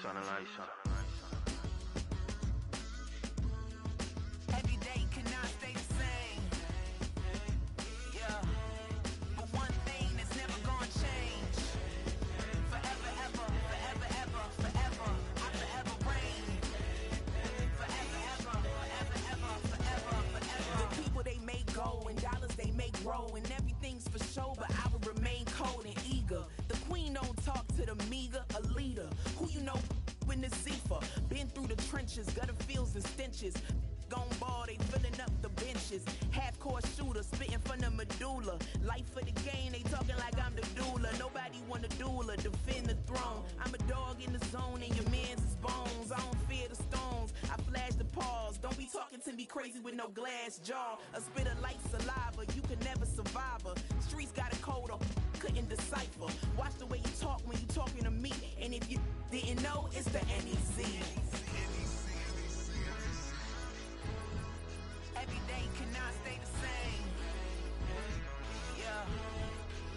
Every day cannot stay the same. Yeah. But one thing that's never gonna change. Forever, ever, forever, ever, forever. I forever reign. Forever, ever, forever, ever, forever, forever. The people they make go and dollars they make grow. And everything's for show, but I will remain cold and eager. The queen don't talk to the meager, a leader. Who you know in the Zephyr? Been through the trenches, gutter fields and stenches. Gone ball, they filling up the benches. Half-court shooter, spitting from the medulla. Life for the game, they talking like I'm the doula. Nobody want a doula, defend the throne. I'm a dog in the zone and your man's is bones. I don't fear the stones, I flash the paws. Don't be talking to me crazy with no glass jaw. A spit of light saliva, you can never survive her. Streets got a code up, couldn't decipher. Watch the way you talk when you talking to me. And if you didn't know, it's the NEC. Every day cannot stay the same. Yeah.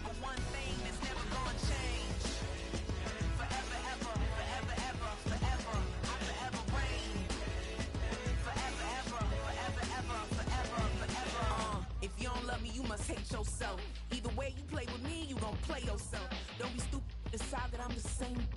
But one thing that's never gonna change. Forever, ever, forever, ever, forever. I forever reign. Forever, ever, forever, ever, forever, forever. If you don't love me, you must hate yourself. Either way you play with me, you gon' play yourself. Don't be stupid, decide that I'm the same.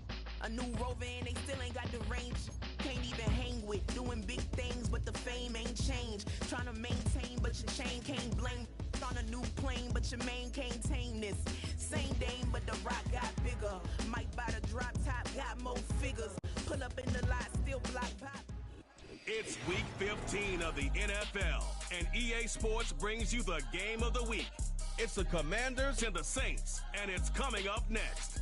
A new rover and they still ain't got the range. Can't even hang with, doing big things, but the fame ain't changed. Trying to maintain, but your chain can't blame. On a new plane, but your main can't tame this. Same dame, but the rock got bigger. Might buy the drop top, got more figures. Pull up in the lot, still block pop. It's week 15 of the NFL, and EA Sports brings you the game of the week. It's the Commanders and the Saints, and it's coming up next.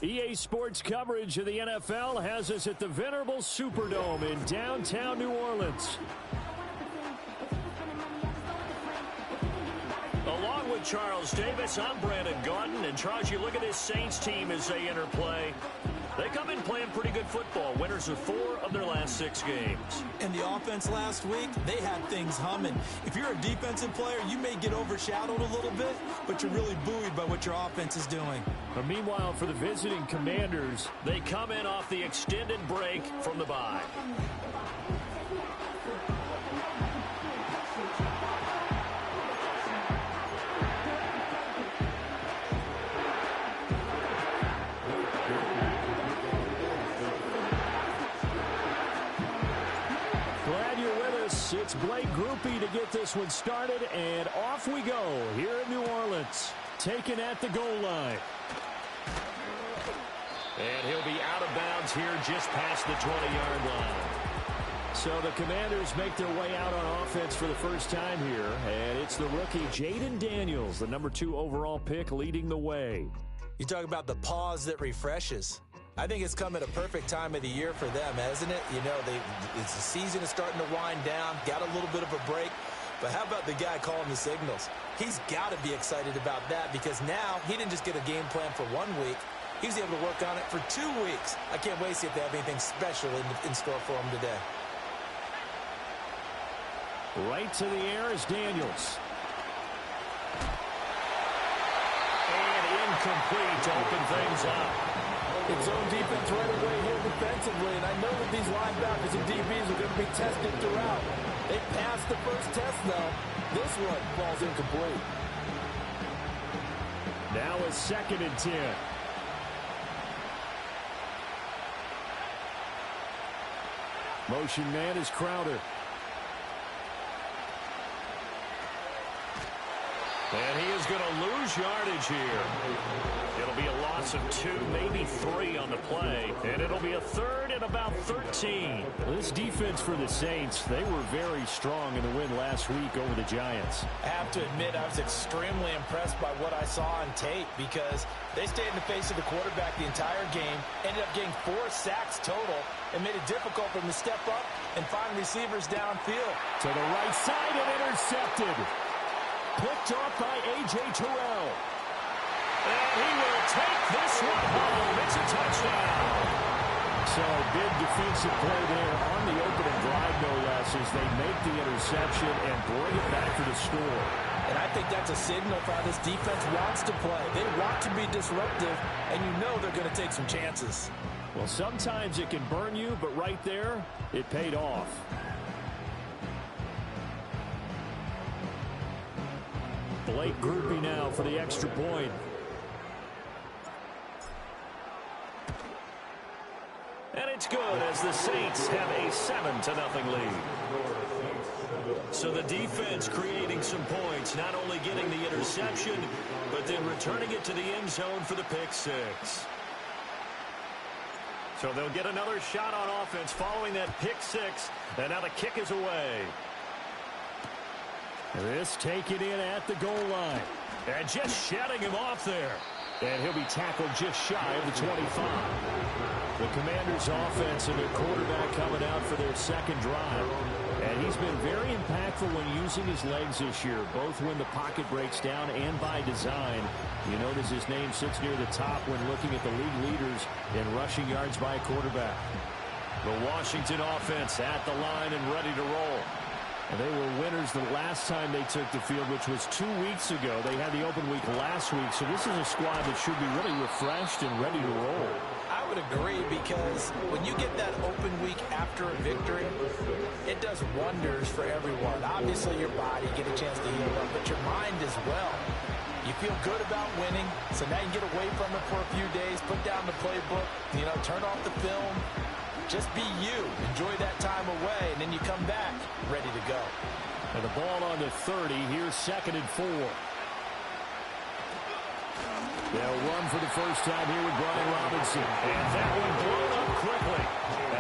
EA Sports coverage of the NFL has us at the venerable Superdome in downtown New Orleans. Along with Charles Davis, I'm Brandon Gaudin. And Charles, you look at this Saints team as they enter play. They come in playing pretty good football. Winners of 4 of their last 6 games. And the offense last week, they had things humming. If you're a defensive player, you may get overshadowed a little bit, but you're really buoyed by what your offense is doing. But meanwhile, for the visiting Commanders, they come in off the extended break from the bye. It's Blake Groupie to get this one started, and off we go here in New Orleans. Taken at the goal line. And he'll be out of bounds here just past the 20-yard line. So the Commanders make their way out on offense for the first time here, and it's the rookie Jaden Daniels, the number 2 overall pick, leading the way. You talk about the pause that refreshes. I think it's come at a perfect time of the year for them, hasn't it? You know, the season is starting to wind down, got a little bit of a break. But how about the guy calling the signals? He's got to be excited about that because now he didn't just get a game plan for 1 week. He was able to work on it for 2 weeks. I can't wait to see if they have anything special in store for him today. Right to the air is Daniels. And incomplete to open things up. It's zone defense right away here defensively, and I know that these linebackers and DBs are going to be tested throughout. They passed the first test, though. This one falls incomplete. Now a 2nd and 10. Motion man is Crowder. And he is going to lose yardage here. It'll be a loss of 2, maybe 3 on the play. And it'll be a 3rd and about 13. This defense for the Saints, they were very strong in the win last week over the Giants. I have to admit, I was extremely impressed by what I saw on tape because they stayed in the face of the quarterback the entire game, ended up getting 4 sacks total, and made it difficult for them to step up and find receivers downfield. To the right side and intercepted. Picked off by A.J. Terrell. And he will take this one home. It's a touchdown. So big defensive play there on the opening drive, no less, as they make the interception and bring it back for the score. And I think that's a signal for how this defense wants to play. They want to be disruptive, and you know they're going to take some chances. Well, sometimes it can burn you, but right there, it paid off. Blake Groupie now for the extra point. And it's good as the Saints have a 7-0 lead. So the defense creating some points, not only getting the interception, but then returning it to the end zone for the pick six. So they'll get another shot on offense following that pick six, and now the kick is away. This taken in at the goal line. And just shedding him off there. And he'll be tackled just shy of the 25. The Commanders' offense and their quarterback coming out for their second drive. And he's been very impactful when using his legs this year, both when the pocket breaks down and by design. You notice his name sits near the top when looking at the league leaders in rushing yards by a quarterback. The Washington offense at the line and ready to roll. And they were winners the last time they took the field, which was 2 weeks ago. They had the open week last week, so this is a squad that should be really refreshed and ready to roll. I would agree, because when you get that open week after a victory, it does wonders for everyone. Obviously, your body, get a chance to heal up, but your mind as well. You feel good about winning, so now you can get away from it for a few days, put down the playbook, turn off the film. Just be you. Enjoy that time away, and then you come back ready to go. And the ball on the 30. Here's 2nd and 4. They'll run for the first time here with Brian Robinson. And that one blown up quickly,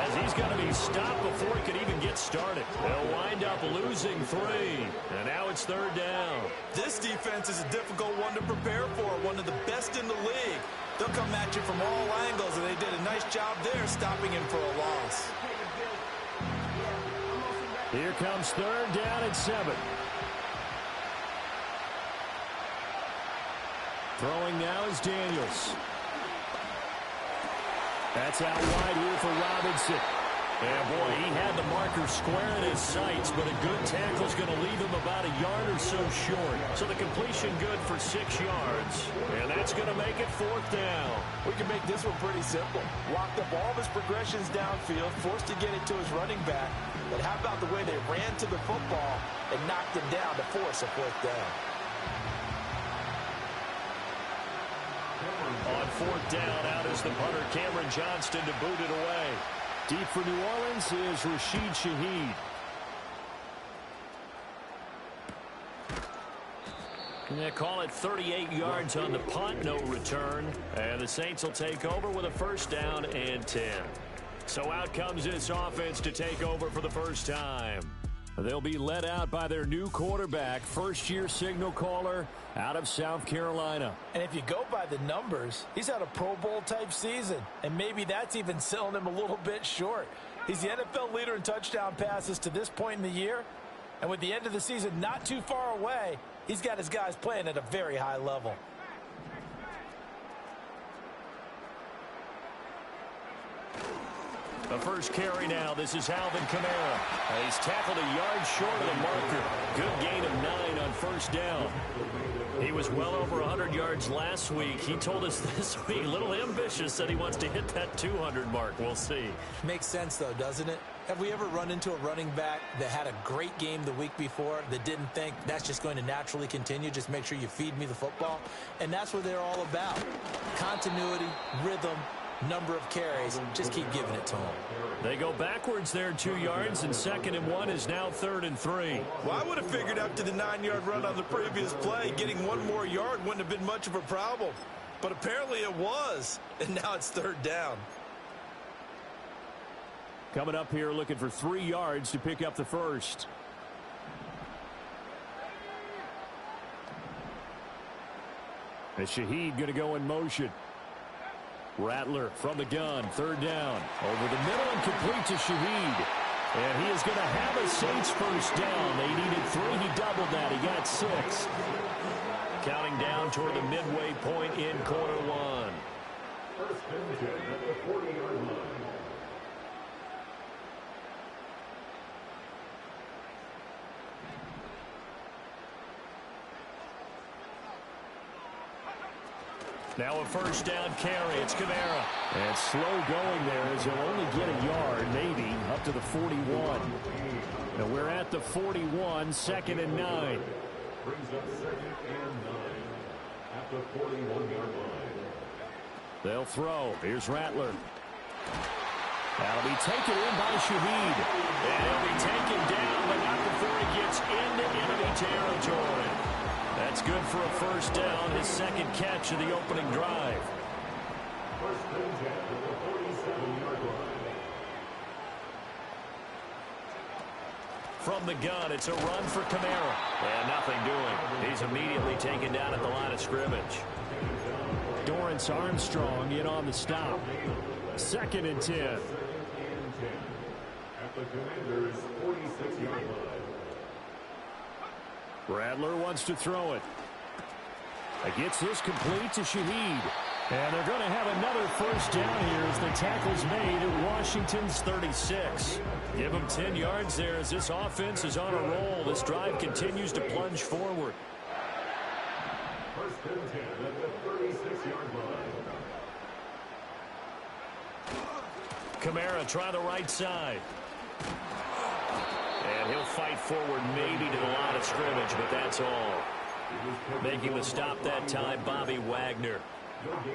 as he's going to be stopped before he could even get started. They'll wind up losing 3. And now it's 3rd down. This defense is a difficult one to prepare for, one of the best in the league. They'll come at you from all angles, and they did a nice job there stopping him for a loss. Here comes 3rd down and 7. Throwing now is Daniels. That's out wide here for Robinson. And boy, he had the marker square in his sights, but a good tackle is going to leave him about a yard or so short. So the completion good for 6 yards. And that's going to make it 4th down. We can make this one pretty simple. Locked up all of his progressions downfield, forced to get it to his running back. But how about the way they ran to the football and knocked him down to force a 4th down? On 4th down, out is the punter, Cameron Johnston, to boot it away. Deep for New Orleans is Rashid Shaheed. And they call it 38 yards on the punt, no return. And the Saints will take over with a 1st down and 10. So out comes this offense to take over for the first time. They'll be led out by their new quarterback, first-year signal caller out of South Carolina. And if you go by the numbers, he's had a Pro Bowl-type season. And maybe that's even selling him a little bit short. He's the NFL leader in touchdown passes to this point in the year. And with the end of the season not too far away, he's got his guys playing at a very high level. The first carry now. This is Alvin Kamara. He's tackled a yard short of the marker. Good gain of 9 on 1st down. He was well over 100 yards last week. He told us this week, a little ambitious, said he wants to hit that 200 mark. We'll see. Makes sense, though, doesn't it? Have we ever run into a running back that had a great game the week before that didn't think that's just going to naturally continue? Just make sure you feed me the football. And that's what they're all about. Continuity, rhythm, number of carries. Just keep giving it to them. They go backwards there 2 yards, and 2nd and 1 is now 3rd and 3. Well, I would have figured after the 9-yard run on the previous play, getting 1 more yard wouldn't have been much of a problem. But apparently it was, and now it's 3rd down. Coming up here looking for 3 yards to pick up the first. And Shaheed going to go in motion. Rattler from the gun, 3rd down. Over the middle and complete to Shaheed. And he is going to have a Saints 1st down. They needed 3. He doubled that. He got 6. Counting down toward the midway point in quarter 1. Now a first down carry. It's Kamara. And slow going there as he'll only get a yard, maybe, up to the 41. Now we're at the 41, 2nd and 9. Brings up 2nd and 9 at the 41-yard line. They'll throw. Here's Rattler. That'll be taken in by Shaheed. And he'll be taken down, but not before he gets into enemy territory. That's good for a first down, his second catch of the opening drive. First and 10 at the 47-yard line. From the gun, it's a run for Kamara. And nothing doing. He's immediately taken down at the line of scrimmage. Dorrance Armstrong in on the stop. 2nd and 10. At the Commanders' 46-yard line. Rattler wants to throw it. Gets this complete to Shaheed. And they're going to have another first down here as the tackle's made at Washington's 36. Give them 10 yards there as this offense is on a roll. This drive continues to plunge forward. First and 10 at the 36-yard line. Kamara try the right side. And he'll fight forward maybe to the line of scrimmage, but that's all. Making the stop that time, Bobby Wagner.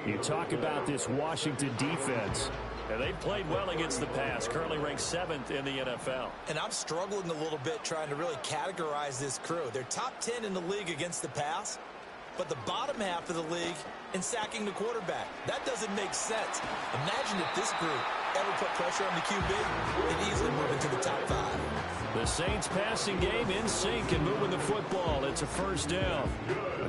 You talk about this Washington defense. And they've played well against the pass, currently ranked 7th in the NFL. And I'm struggling a little bit trying to really categorize this crew. They're top 10 in the league against the pass, but the bottom half of the league in sacking the quarterback. That doesn't make sense. Imagine if this group ever put pressure on the QB, they'd easily move into the top 5. The Saints passing game in sync and moving the football. It's a first down.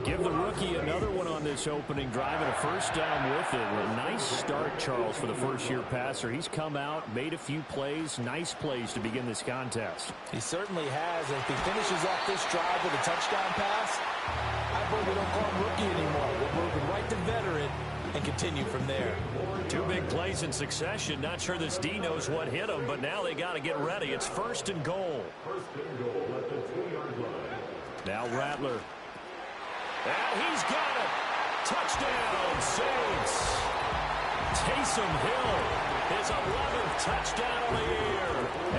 Give the rookie another one on this opening drive and a first down with it. A nice start, Charles, for the first-year passer. He's come out, made a few plays, nice plays to begin this contest. He certainly has. If he finishes off this drive with a touchdown pass, I hope we don't call him rookie anymore. We're moving right to veteran and continue from there. 2 big plays in succession. Not sure this D knows what hit him, but now they got to get ready. It's 1st and goal. First and goal at the 2-yard line. Now Rattler. And he's got it. Touchdown, Saints. Taysom Hill, his 11th touchdown of the year.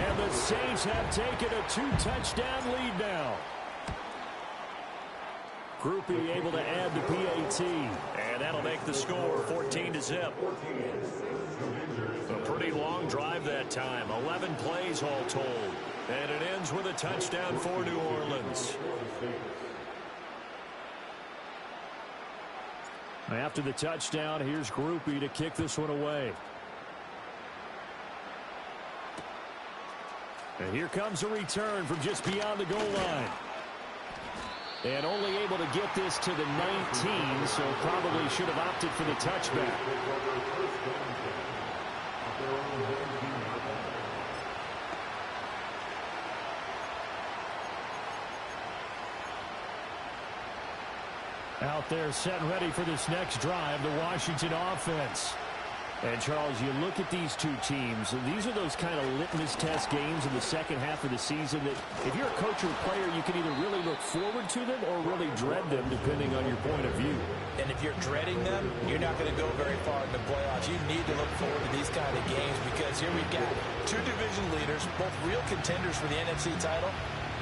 And the Saints have taken a 2-touchdown lead now. Groupie able to add the PAT. And that'll make the score 14-0. A pretty long drive that time. 11 plays all told. And it ends with a touchdown for New Orleans. After the touchdown, here's Groupie to kick this one away. And here comes a return from just beyond the goal line. And only able to get this to the 19, so probably should have opted for the touchback. Out there set and ready for this next drive, the Washington offense. And, Charles, you look at these two teams, and these are those kind of litmus test games in the second half of the season that if you're a coach or a player, you can either really look forward to them or really dread them, depending on your point of view. And if you're dreading them, you're not going to go very far in the playoffs. You need to look forward to these kind of games because here we've got 2 division leaders, both real contenders for the NFC title.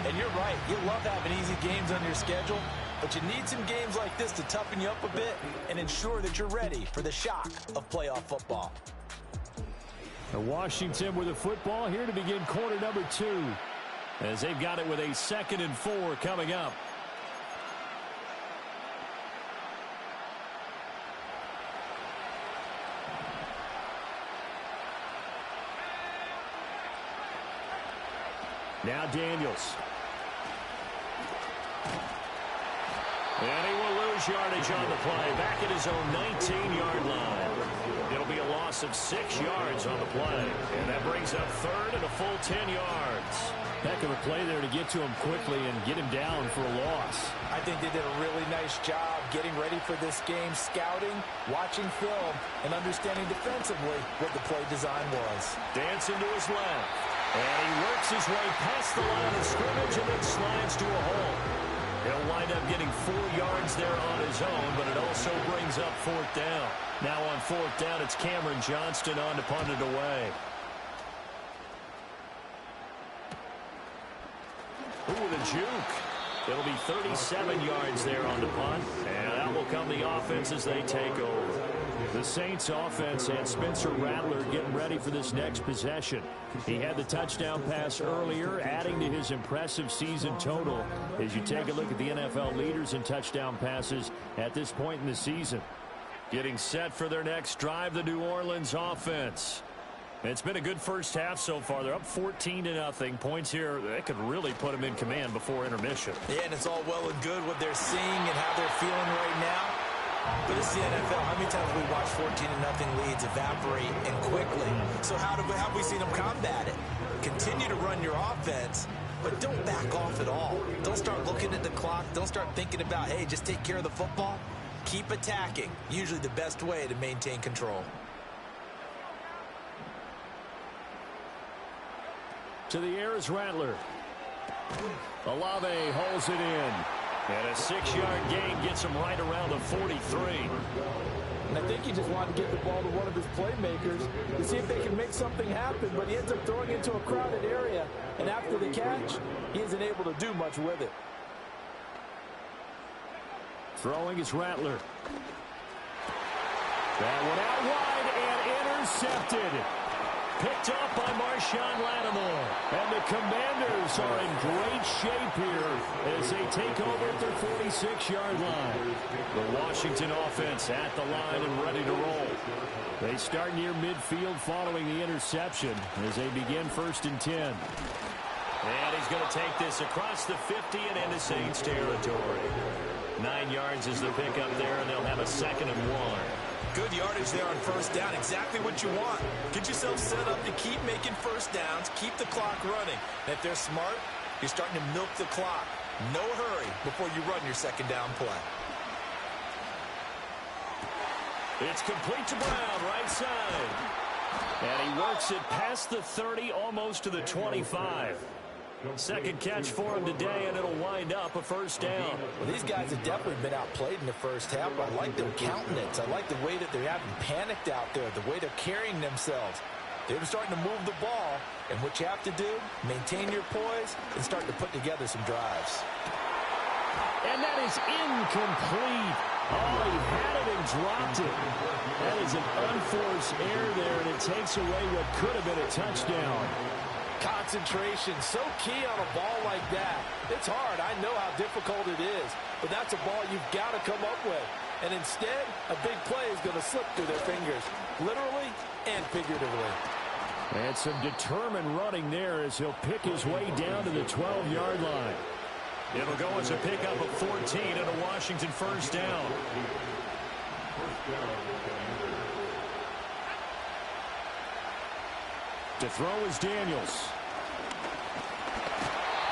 And you're right, you love having easy games on your schedule, but you need some games like this to toughen you up a bit and ensure that you're ready for the shock of playoff football. Washington with the football here to begin quarter number 2 as they've got it with a 2nd and 4 coming up. Now Daniels. And he will lose yardage on the play. Back at his own 19-yard line. It'll be a loss of 6 yards on the play. And that brings up 3rd and a full 10 yards. Heck of a play there to get to him quickly and get him down for a loss. I think they did a really nice job getting ready for this game, scouting, watching film, and understanding defensively what the play design was. Dancing to his left. And he works his way past the line of scrimmage and then slides to a hole. He'll wind up getting 4 yards there on his own, but it also brings up 4th down. Now on 4th down, it's Cameron Johnston on to punt it away. Ooh, the juke. It'll be 37 yards there on the punt, and out will come the offense as they take over. The Saints offense and Spencer Rattler getting ready for this next possession. He had the touchdown pass earlier, adding to his impressive season total as you take a look at the NFL leaders in touchdown passes at this point in the season. Getting set for their next drive, the New Orleans offense. It's been a good first half so far. They're up 14-0. Points here, that could really put them in command before intermission. Yeah, and it's all well and good what they're seeing and how they're feeling right now. But it's the NFL. How many times have we watched 14-0 leads evaporate and quickly? So how have we seen them combat it? Continue to run your offense, but don't back off at all. Don't start looking at the clock. Don't start thinking about, hey, just take care of the football. Keep attacking. Usually the best way to maintain control. To the air is Rattler. Olave holds it in. And a 6-yard gain gets him right around the 43. And I think he just wanted to get the ball to one of his playmakers to see if they can make something happen, but he ends up throwing it into a crowded area. And after the catch, he isn't able to do much with it. Throwing is Rattler. That one out wide and intercepted. Picked up by Marshawn Lattimore. And the Commanders are in great shape here as they take over at their 46-yard line. The Washington offense at the line and ready to roll. They start near midfield following the interception as they begin 1st and 10. And he's going to take this across the 50 and into Saints territory. 9 yards is the pickup there, and they'll have a 2nd and 1. Good yardage there on 1st down. Exactly what you want. Get yourself set up to keep making 1st downs. Keep the clock running. And if they're smart, you're starting to milk the clock. No hurry before you run your 2nd down play. It's complete to Brown, right side. And he works it past the 30, almost to the 25. 2nd catch for him today, and it'll wind up a 1st down. Well, these guys have definitely been outplayed in the first half. I like their countenance. I like the way that they haven't panicked out there, the way they're carrying themselves. They're starting to move the ball, and what you have to do, maintain your poise and start to put together some drives. And that is incomplete. Oh, he had it and dropped it. That is an unforced error there, and it takes away what could have been a touchdown. Concentration, so key on a ball like that. It's hard. I know how difficult it is, but that's a ball you've got to come up with. And instead, a big play is going to slip through their fingers, literally and figuratively. And some determined running there as he'll pick his way down to the 12-yard line. It'll go as a pickup of 14 and a Washington 1st down. To throw is Daniels.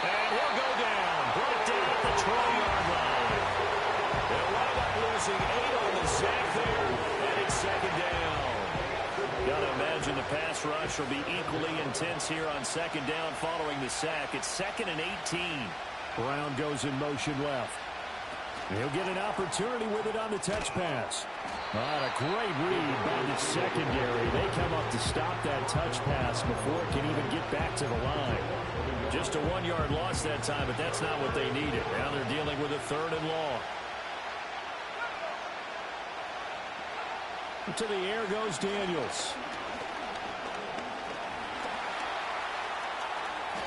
And he'll go down. Brought down at the 12-yard line. They'll wind up losing 8 on the sack there, and it's 2nd down. Got to imagine the pass rush will be equally intense here on 2nd down following the sack. It's 2nd and 18. Brown goes in motion left. He'll get an opportunity with it on the touch pass. A great read by the secondary. They come up to stop that touch pass before it can even get back to the line. Just a 1-yard loss that time, but that's not what they needed. Now they're dealing with a 3rd and long. To the air goes Daniels.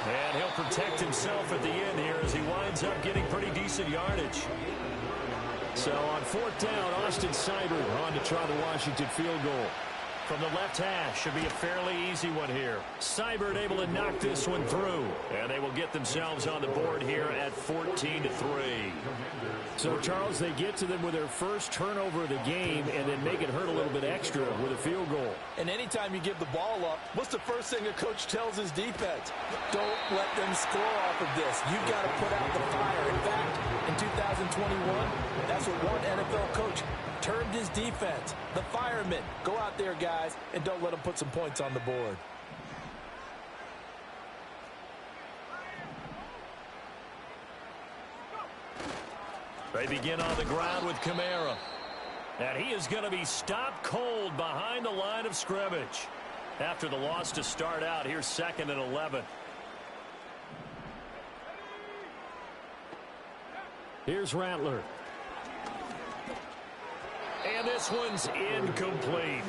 And he'll protect himself at the end here as he winds up getting pretty decent yardage. So on 4th down, Austin Seibert on to try the Washington field goal. From the left hash, should be a fairly easy one here. Seibert able to knock this one through. And they will get themselves on the board here at 14-3. So, Charles, they get to them with their first turnover of the game and then make it hurt a little bit extra with a field goal. And anytime you give the ball up, what's the first thing a coach tells his defense? Don't let them score off of this. You've got to put out the fire. In fact, in 2021, that's what one NFL coach termed his defense. The firemen. Go out there, guys, and don't let them put some points on the board. They begin on the ground with Kamara. And he is going to be stopped cold behind the line of scrimmage. After the loss to start out, here's 2nd and 11. Here's Rattler. And this one's incomplete.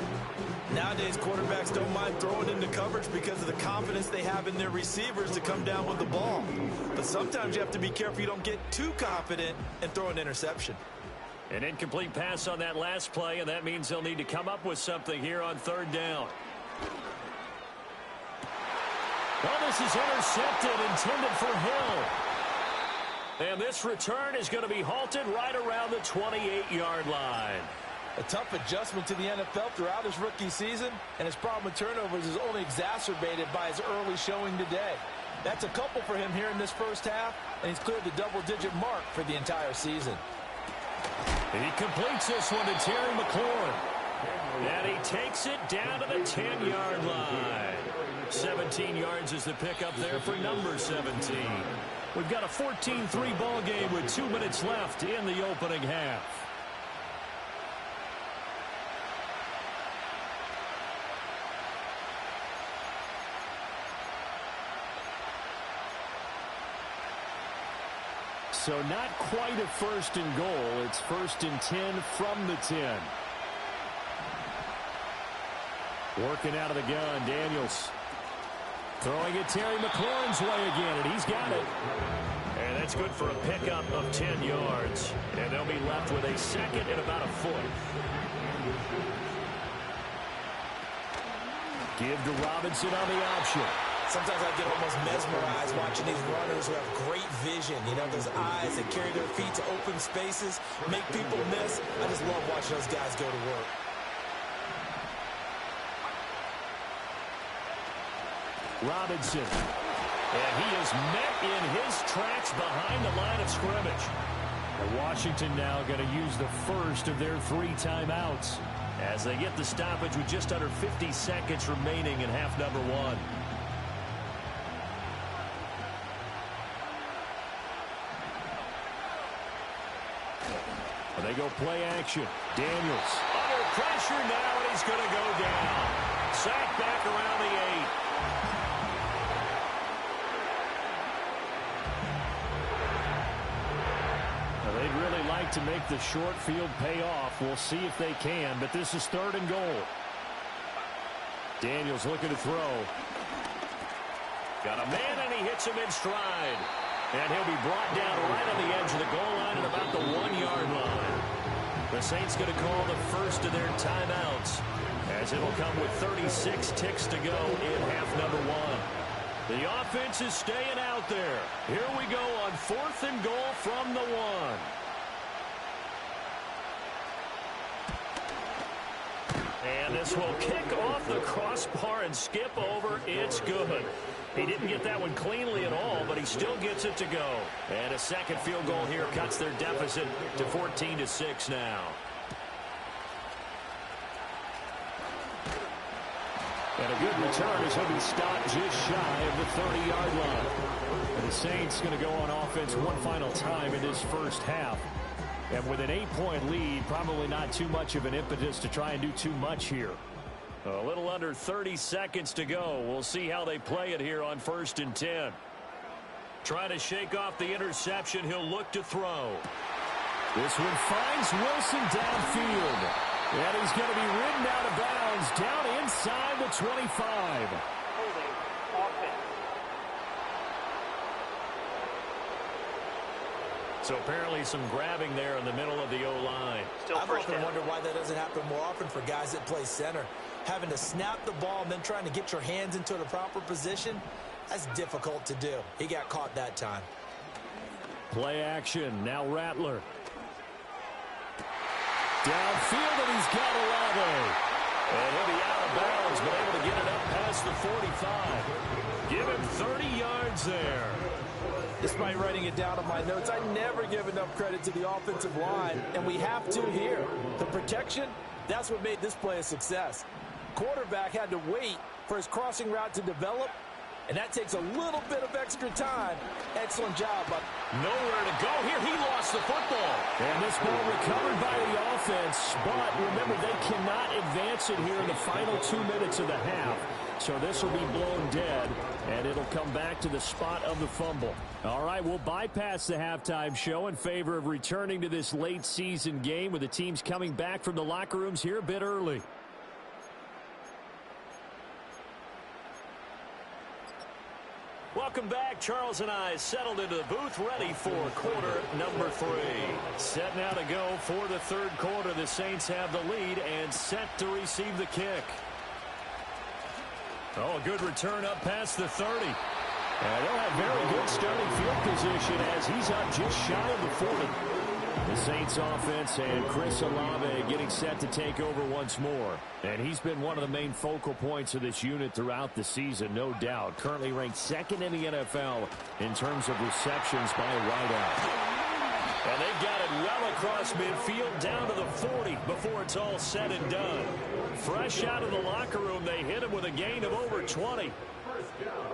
Nowadays, quarterbacks don't mind throwing into coverage because of the confidence they have in their receivers to come down with the ball. But sometimes you have to be careful you don't get too confident and throw an interception. An incomplete pass on that last play, and that means they'll need to come up with something here on 3rd down. Well, this is intercepted, intended for Hill. And this return is going to be halted right around the 28-yard line. A tough adjustment to the NFL throughout his rookie season, and his problem with turnovers is only exacerbated by his early showing today. That's a couple for him here in this first half, and he's cleared the double-digit mark for the entire season. He completes this one to Terry McLaurin. And he takes it down to the 10-yard line. 17 yards is the pickup there for number 17. We've got a 14-3 ball game with 2 minutes left in the opening half. So not quite a 1st and goal. It's 1st and 10 from the 10. Working out of the gun, Daniels. Throwing it Terry McLaurin's way again, and he's got it. And that's good for a pickup of 10 yards. And they'll be left with a 2nd and about a foot. Give to Robinson on the option. Sometimes I get almost mesmerized watching these runners who have great vision. You know, those eyes that carry their feet to open spaces, make people miss. I just love watching those guys go to work. Robinson. And he is met in his tracks behind the line of scrimmage. And Washington now going to use the first of their 3 timeouts as they get the stoppage with just under 50 seconds remaining in half number 1. They go play action. Daniels under pressure now, and he's going to go down. Sacked back around the 8. Well, they'd really like to make the short field pay off. We'll see if they can, but this is 3rd and goal. Daniels looking to throw. Got a man, and he hits him in stride. And he'll be brought down right on the edge of the goal line at about the 1-yard line. The Saints going to call the first of their timeouts, as it'll come with 36 ticks to go in half number 1. The offense is staying out there. Here we go on 4th and goal from the 1. And this will kick off the crossbar and skip over. It's good. He didn't get that one cleanly at all, but he still gets it to go. And a 2nd field goal here cuts their deficit to 14-6 now. And a good return as he'll be stopped just shy of the 30-yard line. And the Saints going to go on offense one final time in this first half. And with an 8-point lead, probably not too much of an impetus to try and do too much here. A little under 30 seconds to go. We'll see how they play it here on 1st and 10. Trying to shake off the interception. He'll look to throw. This one finds Wilson downfield. And he's going to be ridden out of bounds down inside the 25. So apparently some grabbing there in the middle of the O-line. I've often wondered why that doesn't happen more often for guys that play center. Having to snap the ball and then trying to get your hands into the proper position, that's difficult to do. He got caught that time. Play action. Now Rattler. Downfield, and he's got Olave. And he'll be out of bounds, but able to get it up past the 45. Give him 30 yards there. Despite writing it down on my notes, I never give enough credit to the offensive line, and we have to here. The protection, that's what made this play a success. Quarterback had to wait for his crossing route to develop, And that takes a little bit of extra time. Excellent job. Nowhere to go here. He lost the football. And this ball recovered by the offense. But remember, they cannot advance it here in the final 2 minutes of the half. So this will be blown dead, and it'll come back to the spot of the fumble. All right, we'll bypass the halftime show in favor of returning to this late season game with the teams coming back from the locker rooms here a bit early. Welcome back. Charles and I settled into the booth, ready for quarter number 3. Set now to go for the third quarter. The Saints have the lead and set to receive the kick. Oh, a good return up past the 30. And they'll have very good starting field position as he's up just shy of the 40. The Saints offense and Chris Olave getting set to take over once more. And he's been one of the main focal points of this unit throughout the season, no doubt. Currently ranked second in the NFL in terms of receptions by a wideout. And they've got it well across midfield down to the 40 before it's all said and done. Fresh out of the locker room, they hit him with a gain of over 20. First down.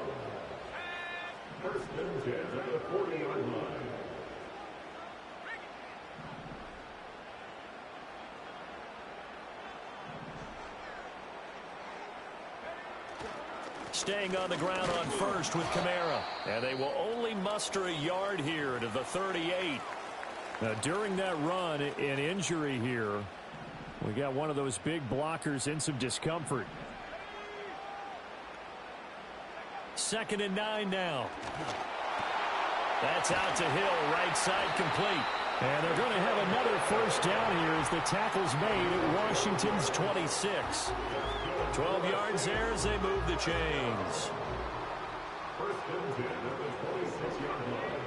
First and 10 at the 40-yard line. Staying on the ground on first with Kamara. And they will only muster a yard here to the 38. Now, during that run, an injury here. We got one of those big blockers in some discomfort. 2nd and 9 now. That's out to Hill, right side complete. And they're going to have another first down here as the tackle's made at Washington's 26. 12 yards there as they move the chains. First and 10 at the 26-yard line.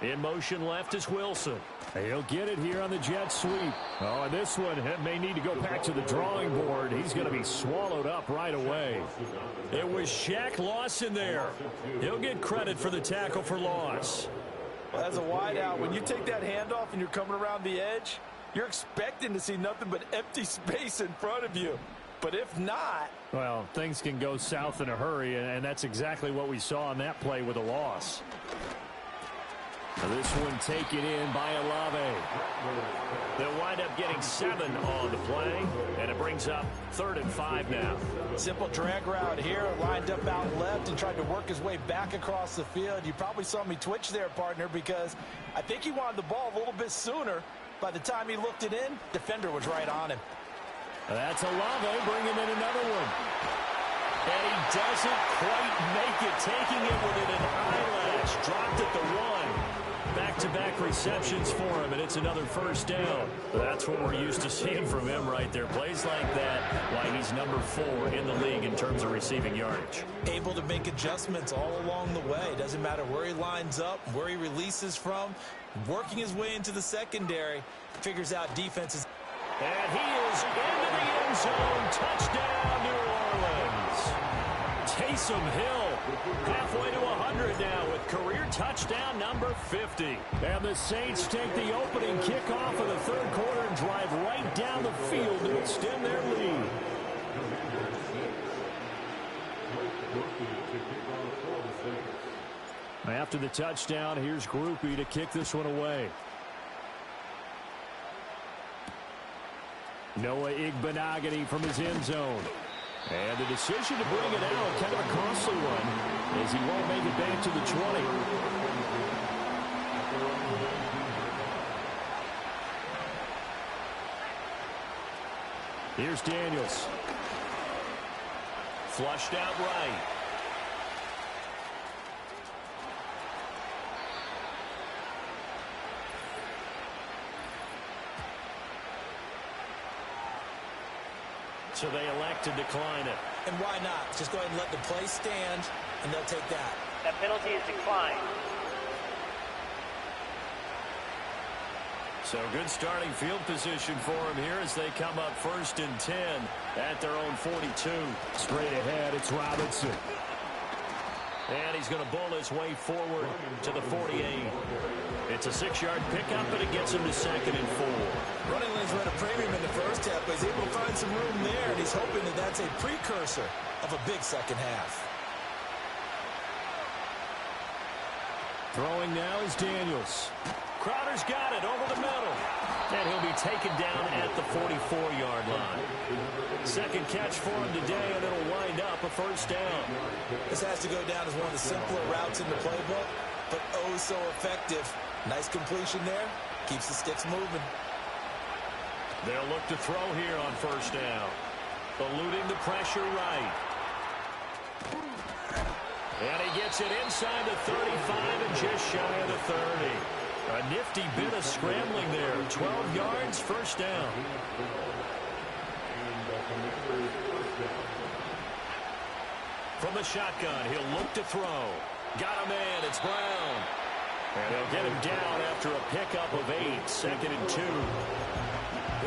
In motion left is Wilson. He'll get it here on the jet sweep. Oh, and this one may need to go back to the drawing board. He's going to be swallowed up right away. It was Shaq Lawson there. He'll get credit for the tackle for loss. Well, as a wideout, when you take that handoff and you're coming around the edge, you're expecting to see nothing but empty space in front of you. But if not... well, things can go south in a hurry, and that's exactly what we saw on that play with a loss. This one taken in by Olave. They'll wind up getting 7 on the play, and it brings up 3rd and 5 now. Simple drag route here, lined up out left and tried to work his way back across the field. You probably saw me twitch there, partner, because I think he wanted the ball a little bit sooner. By the time he looked it in, defender was right on him. That's Olave bringing in another one. And he doesn't quite make it, taking it within an eyelash. Dropped at the 1. Back-to-back receptions for him, and it's another first down. That's what we're used to seeing from him right there. Plays like that, why he's number 4 in the league in terms of receiving yardage. Able to make adjustments all along the way. Doesn't matter where he lines up, where he releases from. Working his way into the secondary, figures out defenses. And he is into the end zone. Touchdown, New Orleans. Taysom Hill halfway to 100 now with career touchdown number 50. And the Saints take the opening kickoff of the third quarter and drive right down the field to extend their lead. After the touchdown, here's Groupie to kick this one away. Noah Igbenogany from his end zone. And the decision to bring it out, kind of a costly one, as he won't make it back to the 20. Here's Daniels. Flushed out right. So they elect to decline it. And why not? Just go ahead and let the play stand, and they'll take that. That penalty is declined. So good starting field position for him here as they come up 1st and 10 at their own 42. Straight ahead, it's Robinson. And he's going to bull his way forward to the 48. It's a 6-yard pickup, and it gets him to 2nd and 4. Running lanes were at a premium in the first half, but he's able to find some room there, and he's hoping that that's a precursor of a big second half. Throwing now is Daniels. Crowder's got it over the middle. And he'll be taken down at the 44-yard line. Second catch for him today, and it'll wind up a first down. This has to go down as one of the simpler routes in the playbook, but oh so effective. Nice completion there. Keeps the sticks moving. They'll look to throw here on first down. Eluding the pressure right. And he gets it inside the 35 and just shy of the 30. A nifty bit of scrambling there. 12 yards, first down. From the shotgun, he'll look to throw. Got a man, it's Brown. And they'll get him down after a pickup of 8, 2nd and 2.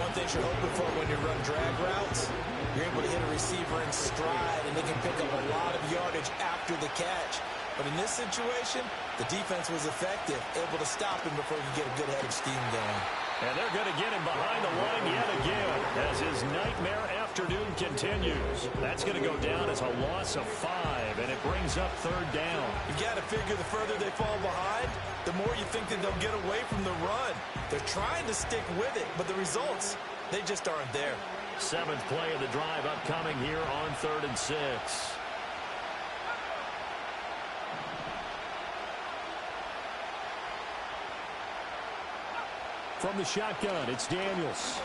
One thing you're hoping for when you run drag routes, you're able to hit a receiver in stride, and they can pick up a lot of yardage after the catch. But in this situation, the defense was effective, able to stop him before he could get a good head of steam going. And they're going to get him behind the line yet again as his nightmare afternoon continues. That's going to go down as a loss of 5, and it brings up 3rd down. You've got to figure the further they fall behind, the more you think that they'll get away from the run. They're trying to stick with it, but the results, they just aren't there. 7th play of the drive upcoming here on 3rd and 6. From the shotgun, it's Daniels.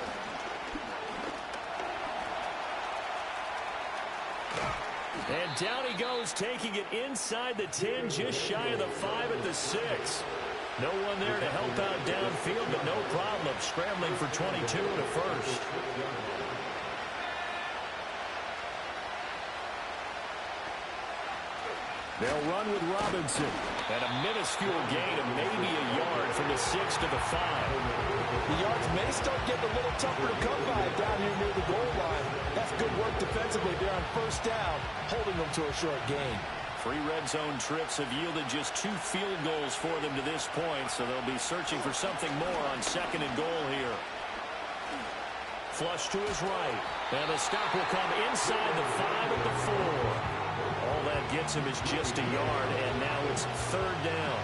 And down he goes, taking it inside the 10, just shy of the 5 at the 6. No one there to help out downfield, but no problem scrambling for 22 and a first. They'll run with Robinson. And a minuscule gain of maybe a yard from the 6 to the 5. The yards may start getting a little tougher to come by down here near the goal line. That's good work defensively there on first down, holding them to a short gain. 3 red zone trips have yielded just 2 field goals for them to this point, so they'll be searching for something more on 2nd and goal here. Flush to his right. And the stop will come inside the 5 at the 4. All that gets him is just a yard, and now it's 3rd down.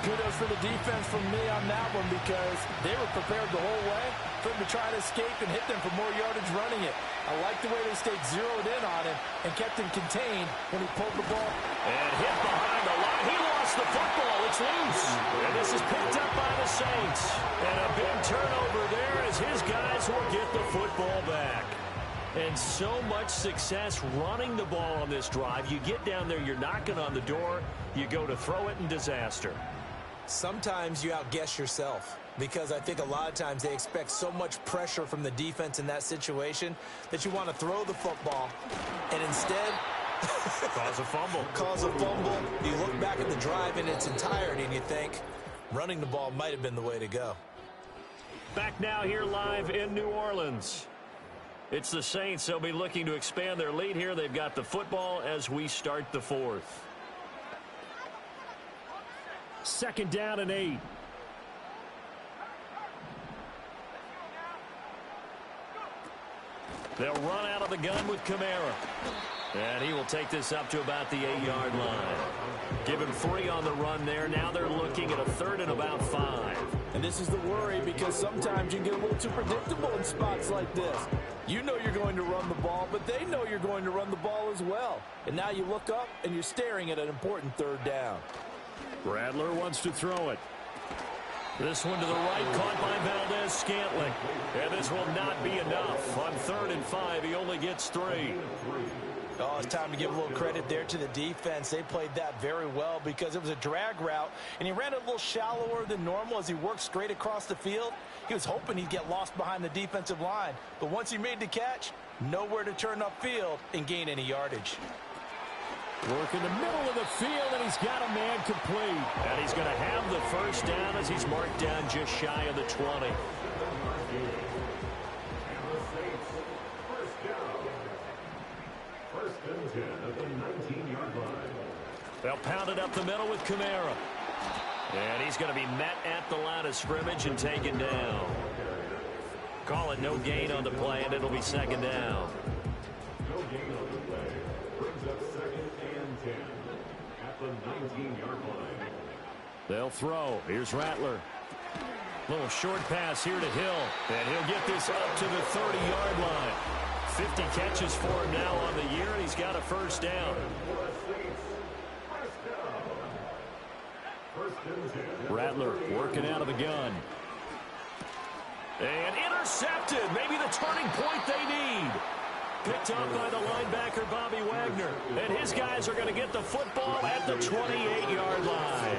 Kudos for the defense from me on that one because they were prepared the whole way for him to try to escape and hit them for more yardage running it. I like the way they stayed zeroed in on him and kept him contained when he pulled the ball. And hit behind the line. He lost the football. It's loose. And this is picked up by the Saints. And a big turnover there as his guys will get the football back. And so much success running the ball on this drive. You get down there, you're knocking on the door, you go to throw it in disaster. Sometimes you outguess yourself because I think a lot of times they expect so much pressure from the defense in that situation that you want to throw the football and instead cause a fumble. Cause a fumble. You look back at the drive in its entirety and you think running the ball might have been the way to go. Back now here live in New Orleans. It's the Saints. They'll be looking to expand their lead here. They've got the football as we start the 4th. 2nd down and 8. They'll run out of the gun with Kamara. And he will take this up to about the 8-yard line. Give him 3 on the run there. Now they're looking at a 3rd and about 5. And this is the worry because sometimes you get a little too predictable in spots like this. You know you're going to run the ball, but they know you're going to run the ball as well. And now you look up and you're staring at an important 3rd down. Radler wants to throw it. This one to the right, caught by Valdez-Scantling. And this will not be enough. On 3rd and 5, he only gets 3. Oh, it's time to give a little credit there to the defense. They played that very well because it was a drag route, and he ran it a little shallower than normal as he worked straight across the field. He was hoping he'd get lost behind the defensive line, but once he made the catch, nowhere to turn upfield and gain any yardage. Work in the middle of the field, and he's got a man complete. And he's going to have the first down as he's marked down just shy of the 20. They'll pound it up the middle with Kamara. And he's he's going to be met at the line of scrimmage and taken down. Call it no gain on the play, and it'll be second down. No gain on the play. Brings up 2nd and 10 at the 19-yard line. They'll throw. Here's Rattler. Little short pass here to Hill. And he'll get this up to the 30-yard line. 50 catches for him now on the year, and he's got a first down. Rattler working out of the gun. And intercepted. Maybe the turning point they need. Picked up by the linebacker, Bobby Wagner. And his guys are going to get the football at the 28-yard line.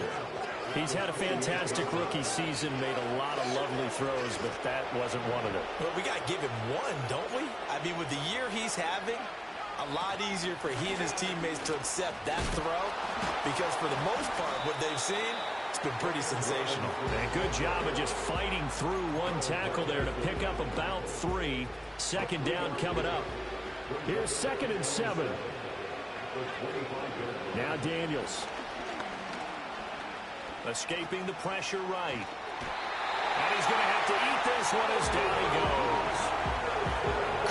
He's had a fantastic rookie season, made a lot of lovely throws, but that wasn't one of them. Well, we got to give him one, don't we? I mean, with the year he's having, a lot easier for he and his teammates to accept that throw, because for the most part, what they've seen, it's been pretty sensational. And good job of just fighting through one tackle there to pick up about 3. Second down coming up. Here's 2nd and 7. Now Daniels. Escaping the pressure right. And he's going to have to eat this one as down he goes.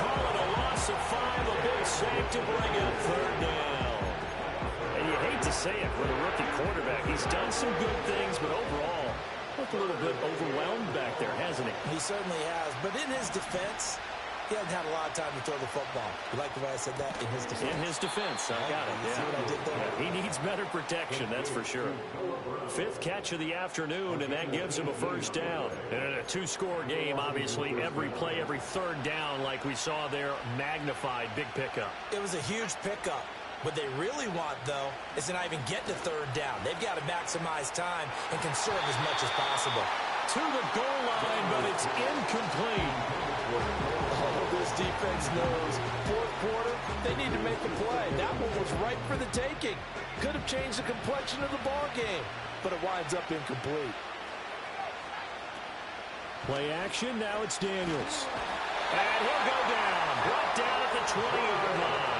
Call it a loss of 5, a big sack to bring up 3rd down. And you hate to say it with a rookie quarterback. He's done some good things, but overall, looked a little bit overwhelmed back there, hasn't he? He certainly has. But in his defense, he hasn't had a lot of time to throw the football. You like the way I said that? In his defense. In his defense. I got it. You see what I did there? Yeah, he needs better protection, that's for sure. 5th catch of the afternoon, and that gives him a first down. And in a 2-score game, obviously, every play, every 3rd down, like we saw there, magnified, big pickup. It was a huge pickup. What they really want, though, is to not even get to 3rd down. They've got to maximize time and conserve as much as possible. To the goal line, but it's incomplete. Oh, this defense knows. 4th quarter, they need to make the play. That one was right for the taking. Could have changed the complexion of the ball game, but it winds up incomplete. Play action, now it's Daniels. And he'll go down. Brought down at the 20-yard line.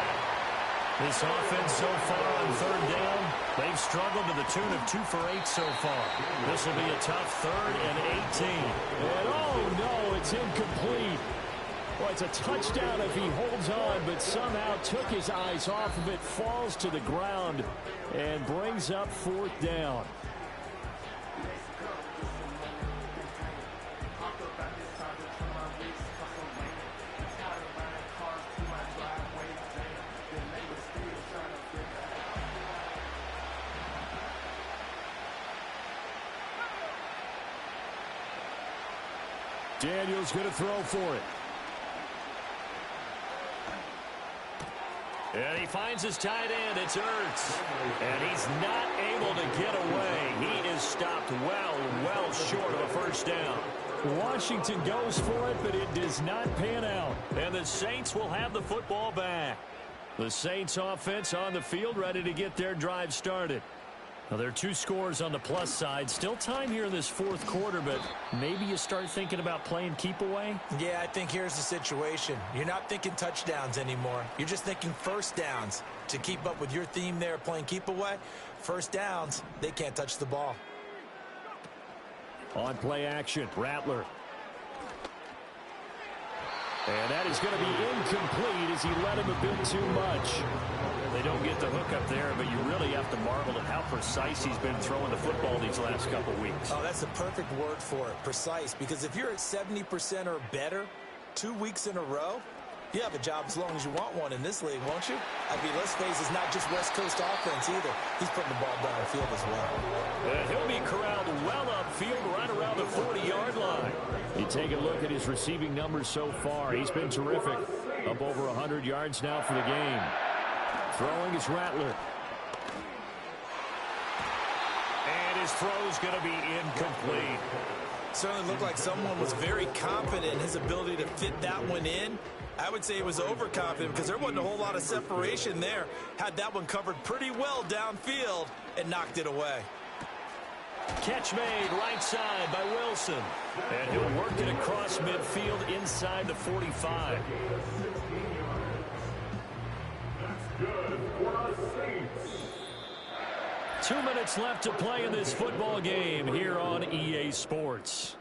This offense so far on 3rd down, they've struggled to the tune of 2 for 8 so far. This will be a tough 3rd and 18. And oh no, it's incomplete. Well, it's a touchdown if he holds on, but somehow took his eyes off of it, falls to the ground, and brings up 4th down. Daniels going to throw for it. And he finds his tight end. It's Ertz. And he's not able to get away. He is stopped well short of a first down. Washington goes for it, but it does not pan out. And the Saints will have the football back. The Saints offense on the field, ready to get their drive started. Now, there are 2 scores on the plus side. Still time here in this 4th quarter, but maybe you start thinking about playing keep away? Yeah, I think here's the situation. You're not thinking touchdowns anymore. You're just thinking first downs. To keep up with your theme there, playing keep away, first downs, they can't touch the ball. On play action, Rattler. And that is going to be incomplete as he let him a bit too much. They don't get the hook up there, but you really have to marvel at how precise he's been throwing the football these last couple weeks. Oh, that's the perfect word for it, precise, because if you're at 70% or better 2 weeks in a row, you have a job as long as you want one in this league, won't you? I mean, let's face it, it's not just West Coast offense either. He's putting the ball downfield as well. And he'll be corralled well upfield right around the 40-yard line. You take a look at his receiving numbers so far. He's been terrific. Up over 100 yards now for the game. Throwing is Rattler. And his throw's going to be incomplete. Certainly looked like someone was very confident in his ability to fit that one in. I would say he was overconfident because there wasn't a whole lot of separation there. Had that one covered pretty well downfield and knocked it away. Catch made right side by Wilson. And he'll work it across midfield inside the 45. 2 minutes left to play in this football game here on EA Sports.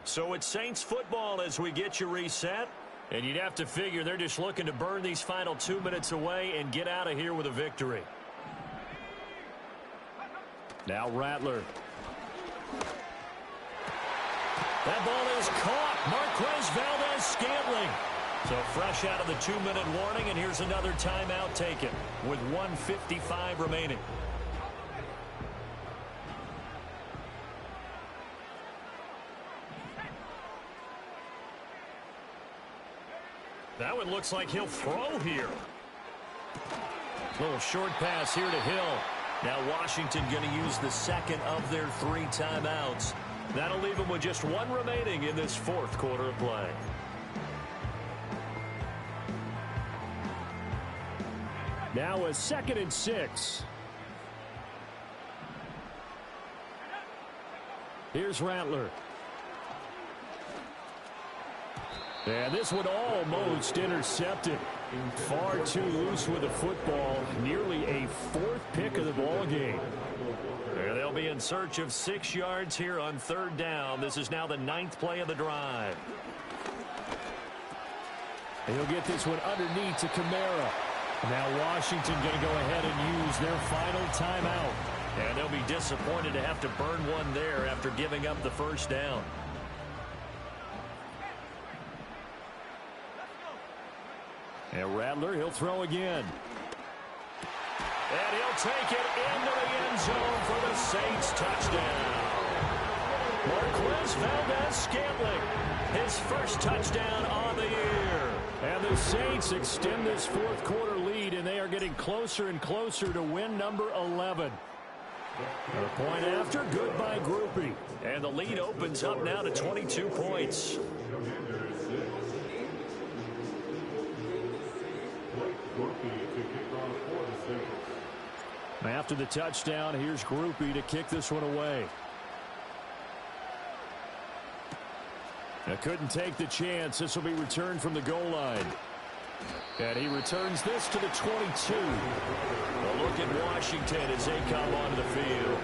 So it's Saints football as we get you reset. And you'd have to figure they're just looking to burn these final 2 minutes away and get out of here with a victory. Now Rattler. That ball is caught. Marquez Valdez-Scantling. So fresh out of the 2-minute warning, and here's another timeout taken with 1:55 remaining. That one looks like he'll throw here. Little short pass here to Hill. Now Washington going to use the second of their 3 timeouts. That'll leave them with just 1 remaining in this 4th quarter of play. Now a 2nd and 6. Here's Rattler. And this one almost intercepted. Far too loose with the football. Nearly a 4th pick of the ball game. And they'll be in search of 6 yards here on 3rd down. This is now the 9th play of the drive. And he'll get this one underneath to Kamara. Now Washington going to go ahead and use their final timeout. And they'll be disappointed to have to burn one there after giving up the 1st down. And Rattler, he'll throw again. And he'll take it into the end zone for the Saints touchdown. Marquez Valdez-Scantling, his first touchdown on the year. And the Saints extend this 4th quarter lead, and they are getting closer and closer to win number 11. A point after, good by Groupie. And the lead opens up now to 22 points. After the touchdown, here's Groupie to kick this one away. Now couldn't take the chance. This will be returned from the goal line. And he returns this to the 22. A look at Washington as they come onto the field.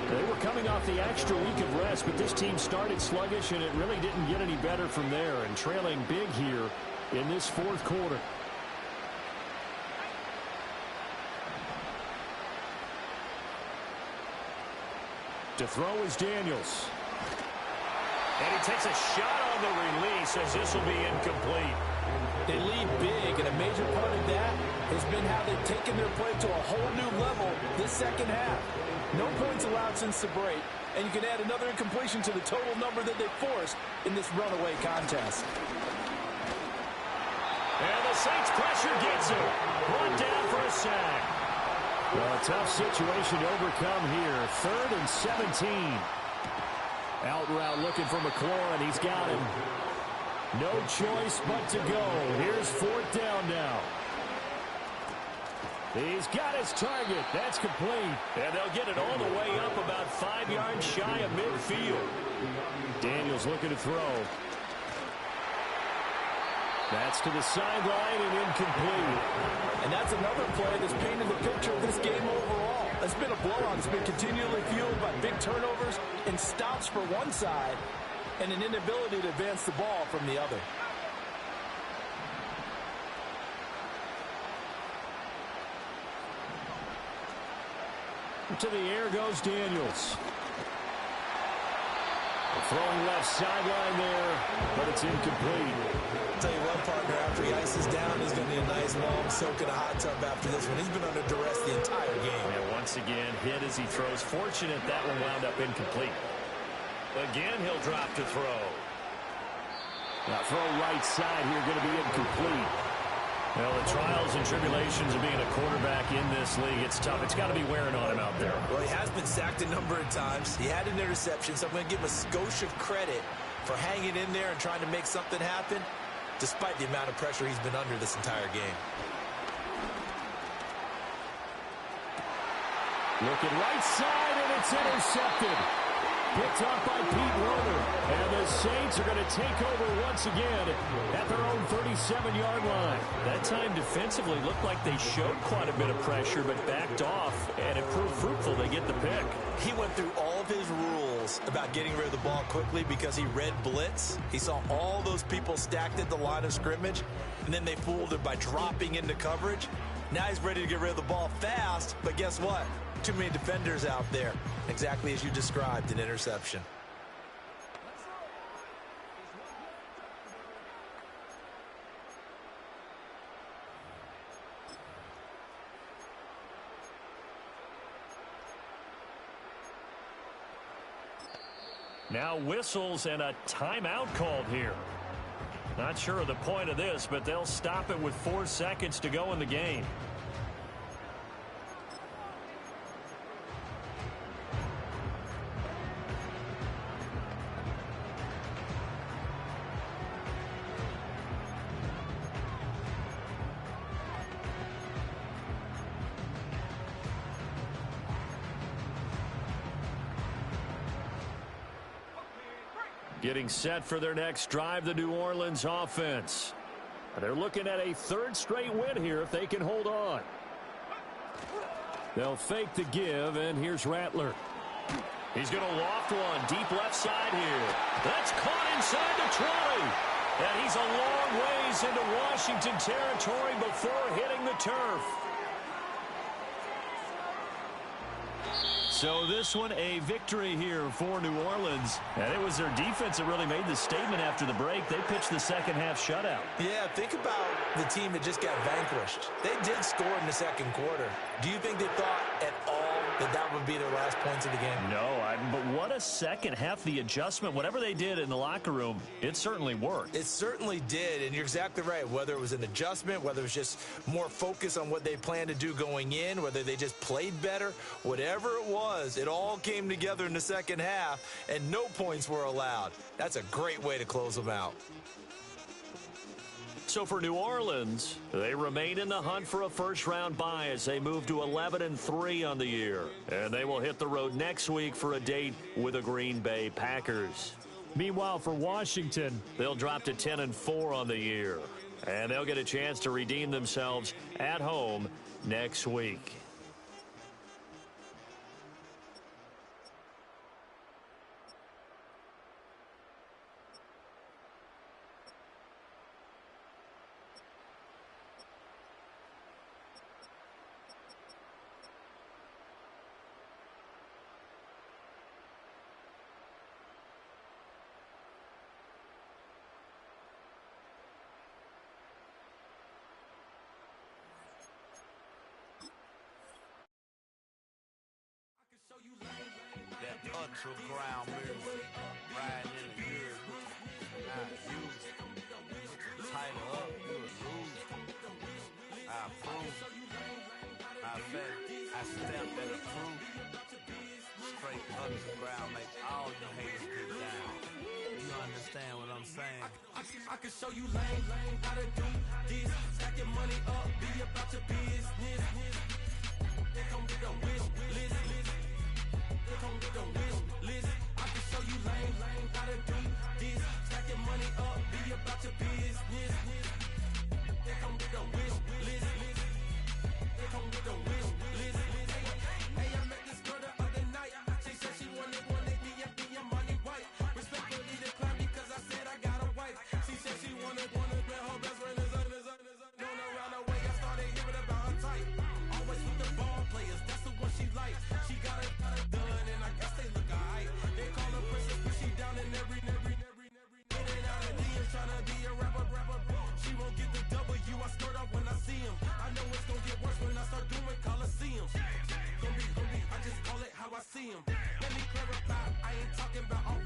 They were coming off the extra week of rest, but this team started sluggish, and it really didn't get any better from there. And trailing big here in this 4th quarter. To throw is Daniels. And he takes a shot on the release as this will be incomplete. They lead big, and a major part of that has been how they've taken their play to a whole new level this 2nd half. No points allowed since the break, and you can add another incompletion to the total number that they forced in this runaway contest. And the Saints pressure gets him. Brought down for a sack. Well, a tough situation to overcome here. 3rd and 17. Out route looking for McLaurin. He's got him. No choice but to go. Here's 4th down now. He's got his target. That's complete. And they'll get it all the way up about 5 yards shy of midfield. Daniels looking to throw. That's to the sideline and incomplete. And that's another play that's painted the picture of this game overall. It's been a blowout. It's been continually fueled by big turnovers and stops for one side and an inability to advance the ball from the other. To the air goes Daniels. Throwing left sideline there, but it's incomplete. I'll tell you what, partner, after he ices down, he's going to need a nice long soak in a hot tub after this one. He's been under duress the entire game. And once again, hit as he throws. Fortunate that one wound up incomplete. Again, he'll drop to throw. Now throw right side here, going to be incomplete. Well, the trials and tribulations of being a quarterback in this league, it's tough. It's got to be wearing on him out there. Well, he has been sacked a number of times. He had an interception, so I'm going to give him a skosh of credit for hanging in there and trying to make something happen, despite the amount of pressure he's been under this entire game. Looking right side, and it's intercepted. Picked off by Pete Werner. And the Saints are going to take over once again at their own 37-yard line. That time defensively looked like they showed quite a bit of pressure, but backed off, and it proved fruitful. They get the pick. He went through all of his rules about getting rid of the ball quickly because he read blitz. He saw all those people stacked at the line of scrimmage, and then they fooled him by dropping into coverage. Now he's ready to get rid of the ball fast, but guess what? Too many defenders out there. Exactly as you described, an interception. Now whistles and a timeout called here. Not sure of the point of this, but they'll stop it with 4 seconds to go in the game. Getting set for their next drive, the New Orleans offense. They're looking at a 3rd straight win here if they can hold on. They'll fake the give, and here's Rattler. He's going to loft one deep left side here. That's caught inside the 20. And he's a long ways into Washington territory before hitting the turf. So this one a victory here for New Orleans. And it was their defense that really made the statement after the break. They pitched the second half shutout. Yeah, think about the team that just got vanquished. They did score in the second quarter. Do you think they thought at all that that would be their last points of the game? No, but what a second half. The adjustment, whatever they did in the locker room, it certainly worked. It certainly did, and you're exactly right. Whether it was an adjustment, whether it was just more focus on what they planned to do going in, whether they just played better, whatever it was, it all came together in the second half, and no points were allowed. That's a great way to close them out. So for New Orleans, they remain in the hunt for a first-round bye as they move to 11-3 on the year. And they will hit the road next week for a date with the Green Bay Packers. Meanwhile, for Washington, they'll drop to 10-4 on the year. And they'll get a chance to redeem themselves at home next week. Ultra ground music, riding in the good, not used. Tighten up, you a lose. I approve. I bet I step and approve. Straight underground, make all you haters get down. You understand what I'm saying? I can show you lame, how to do this. Stack your money up, be about your business. They come with a wish list. They come with a wish list. I can show you lame, how to do this. Stack your money up, be about your business. They come with a wish list. They come with a wish list. Hey, I met this girl the other night. She said she wanted me and be a money white. Respectfully declined because I said I got a wife. She said she wanted but her best friend is known around the way. I started hearing about her type. Always with the ball players, that's the one she likes. She got it done, and I guess they look alright. They call her princess, but she down in every. In and out of DMs, tryna be a rapper. She won't get the W, I skirt off when I see him. I know it's gonna get worse when I start doing Coliseums. Gonna be, I just call it how I see him. Let me clarify, I ain't talking about all